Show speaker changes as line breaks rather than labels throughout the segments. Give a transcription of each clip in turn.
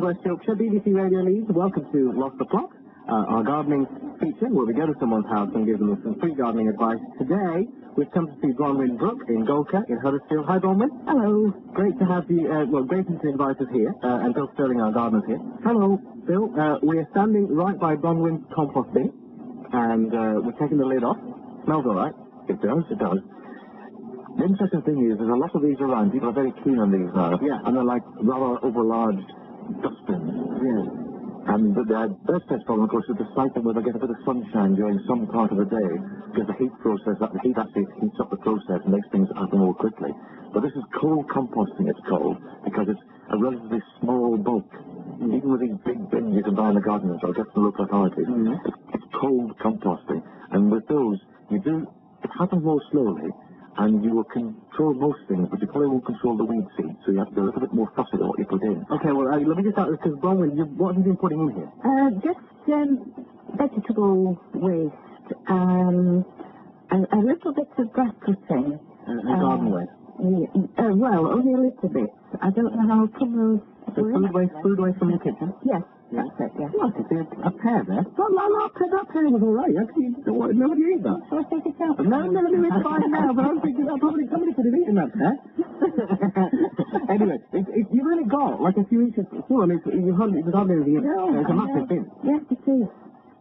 West Yorkshire, BBC Radio Leeds. Welcome to Lost the Plot, our gardening feature where we go to someone's house and give them some free gardening advice. Today, we've come to see Bronwyn Brook in Golka, in Huddersfield. Hi, Bronwyn. Hello. Great to have you, great to invite us here, and Bill Sterling, our gardener's here. Hello, Bill. We are standing right by Bronwyn's compost bin, and we're taking the lid off. Smells all right.
It does, it does. The interesting thing is, there's a lot of these around. People are very keen on these now.
Yeah.
And they're like rather overlarge dustbins.
Yeah.
And the best test problem, of course, is to site them where they get a bit of sunshine during some part of the day, because the heat actually heats up the process and makes things happen more quickly. But this is cold composting, it's called, because it's a relatively small bulk. Even with these big bins you can buy in the garden store, get from local authorities, it's cold composting. And with those, it happens more slowly, and you will control most things, but you probably won't control the weed seed, so you have to be a little bit more fussy about what you put in.
Okay, well, let me just start with, because Bronwyn, what have you been putting in here?
Just vegetable waste, a little bit of grass cutting.
And garden waste?
Well, only a little bit. I don't know how come those...
So food waste from your kitchen?
Yes. That's it, yes.
Well, I can see a pear there. Well, that pear was all right. Actually, nobody ate that.
Shall I take it out?
No, it's fine now, but I'm thinking that probably somebody could have eaten that pear. Anyway, you've only got like a few inches full. I mean, there's hardly anything in it. It's a massive bin.
Yes, it is.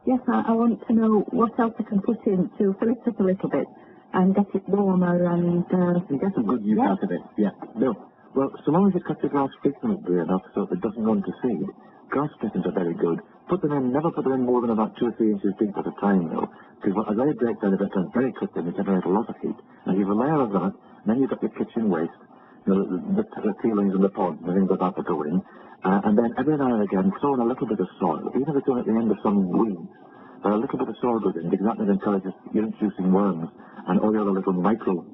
Yes, I want to know what else I can put in to fill it up a little bit and get it warmer and...
You get some good use out of it. Yeah.
Bill, well, so long as you cut your grass frequently enough so it doesn't run to seed, grass clippings are very good. Never put them in more than about 2 or 3 inches deep at a time, though, because as they break down, they turn very quickly and they generate a lot of heat. And you have a layer of that, and then you've got your kitchen waste, the peelings and the pods and things like that that go in, and then every now and again throw in a little bit of soil, even if it's only at the end of some weed. But a little bit of soil goes in, because that encourages you're introducing worms and all the other little micro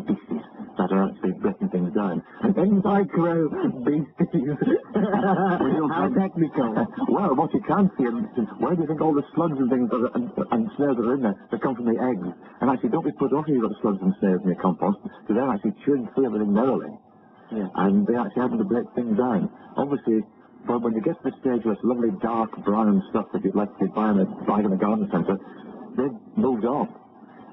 beasties that are actually breaking things down.
And micro beasties. How technical.
Well, what you can see, where do you think all the slugs and things and snares that are in there that come from the eggs? And actually, don't be put off you've got slugs and snares in your compost, because they're actually chewing through everything merrily.
Yeah.
And they actually happen to break things down. Obviously, but when you get to the stage where it's lovely dark brown stuff that you'd like to buy in a garden centre, they've moved off.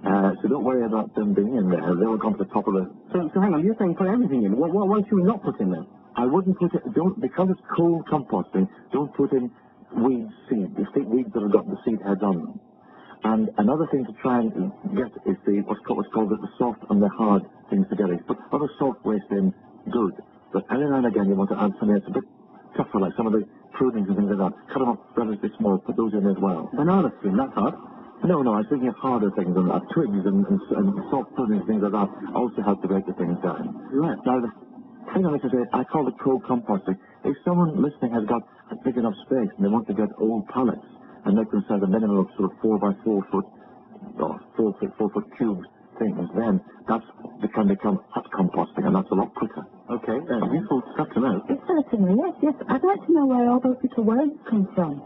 So don't worry about them being in there. They'll come to the top of the...
So hang on, you're saying put everything in. What should we not put in there?
I wouldn't put it... Because it's cold composting, don't put in weed seed. The weeds that have got the seed heads on them. And another thing to try and get is what's called the soft and the hard things together. You put other soft waste in, good. But every now and again you want to add something that's a bit tougher, like some of the prunings and things like that. Cut them up relatively small, put those in as well.
Banana skin, that's hard.
No, I was thinking of harder things than that. Twigs and soft prunings, things like that, also help to break the things down.
Right.
Now, the thing I like to say, I call it cold composting. If someone listening has got a big enough space and they want to get old pallets and make themselves a minimum of sort of 4 by 4 foot, or 4 foot cubes things, then that can become hot composting, and that's a lot quicker.
Okay, useful stuff to know.
Certainly, yes. I'd like to know where all those little worms come from.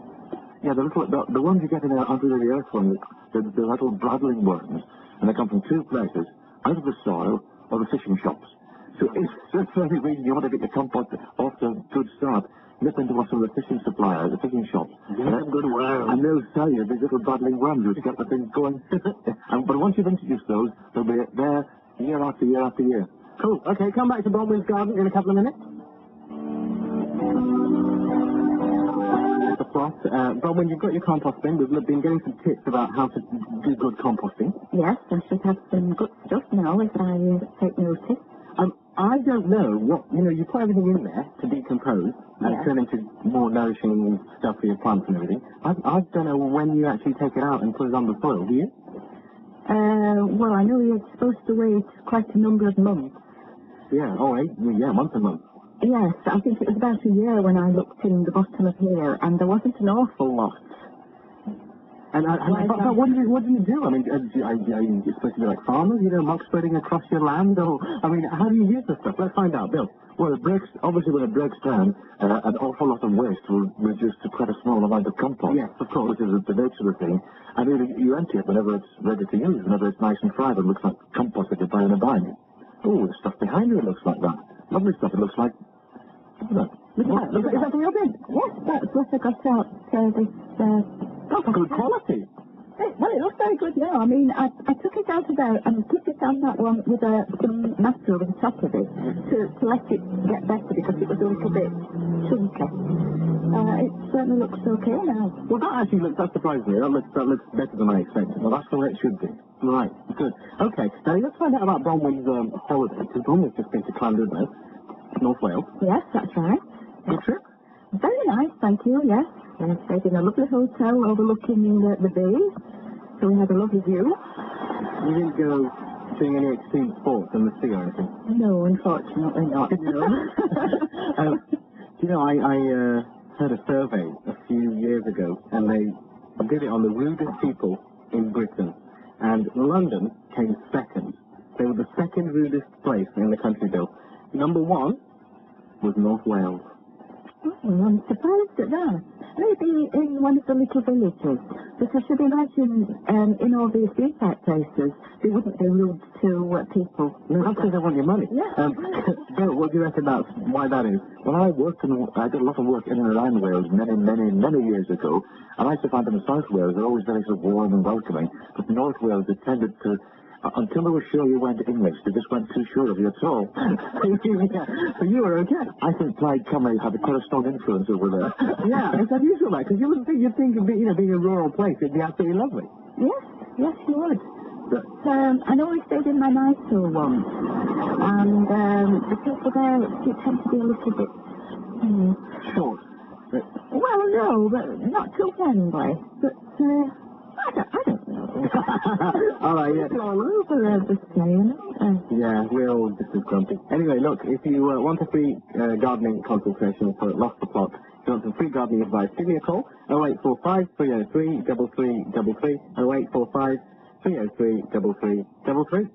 Yeah, the ones you get in under the earth ones, the little bradling worms, and they come from 2 places, out of the soil or the fishing shops. So if for any reason you want to get your compost off to a good start, nip into some of the fishing suppliers, the fishing shops. And they'll sell you these little bradling worms which get the things going. But once you've introduced those, they'll be there year after year after year.
Cool. Okay, come back to Bronwyn's garden in a couple of minutes. Bronwyn, you've got your compost bin. We've been getting some tips about how to do good composting.
Yes, I should have some good stuff now if I take notice.
I don't know you put everything in there to decompose and turn into more nourishing stuff for your plants and everything. I don't know when you actually take it out and put it on the soil, do you?
Well, I know you're supposed to wait quite a number of months.
Yeah, months and months.
Yes, I think it was about a year when I looked in the bottom of here, and there wasn't an awful lot.
But what do you do? I mean, are you supposed to be like farmers, muck spreading across your land? Or, I mean, how do you use this stuff? Let's find out, Bill.
Well, obviously when it breaks down, an awful lot of waste will reduce to quite a small amount of compost.
Yes, of course.
Which is the nature of the thing. And really, you empty it whenever it's ready to use, whenever it's nice and fried and looks like compost that you buy in a bag. Oh, the stuff behind you looks like that. Lovely stuff. It looks like... Look at that.
Is that the real thing? Yes, that's what I got out this...
That's good quality.
Well, it looks very good now. I mean, I took it out of there and put it on that one with some master over the top of it to let it get better because it was a little bit chunky. It certainly looks okay now.
Well, that surprised me. That looks better than I expected. Well, that's the way it should be. Right, good. Okay, now let's find out about Bronwyn's holiday, because Bronwyn's just been to Llandudno, North Wales.
Yes, that's right.
Good trip?
Very nice, thank you, yes. I stayed in a lovely hotel overlooking the bay, so we had a lovely view.
You didn't go doing any extreme sports in the sea or anything?
No, unfortunately not, no.
I heard a survey a few years ago, and they did it on the rudest people in Britain, and London came second. They were the second rudest place in the country, Bill. Number one was North Wales.
Oh, I'm surprised at that. Maybe in one of the little villages. But I should imagine in all these seaside places, they wouldn't be rude to people.
No, that's because they want your money.
Yeah.
Bill, what do you reckon about why that is?
Well, I did a lot of work in and around Wales many years ago, and I used to find in South Wales they're always very sort of warm and welcoming, but North Wales they tended to, until they were sure you weren't English, they just weren't too sure of you at all.
Yeah. So you were okay.
I think Plaid Cymru had quite a strong influence over there.
Yeah, it's unusual, that, because you'd think of being a rural place, it'd be absolutely lovely.
Yes, you would. But I know we stayed in my nicer once, and the people there tend to be a little bit...
Short.
Well, no, but not too friendly. But I don't know.
All right, yeah.
It's all over the same.
Yeah, we're all just as grumpy. Anyway, look, if you want a free gardening consultation for Lost the Plot, if you want some free gardening advice, give me a call, 0845 303 3333, 0845 303 3333.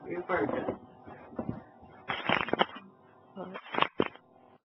You're very good.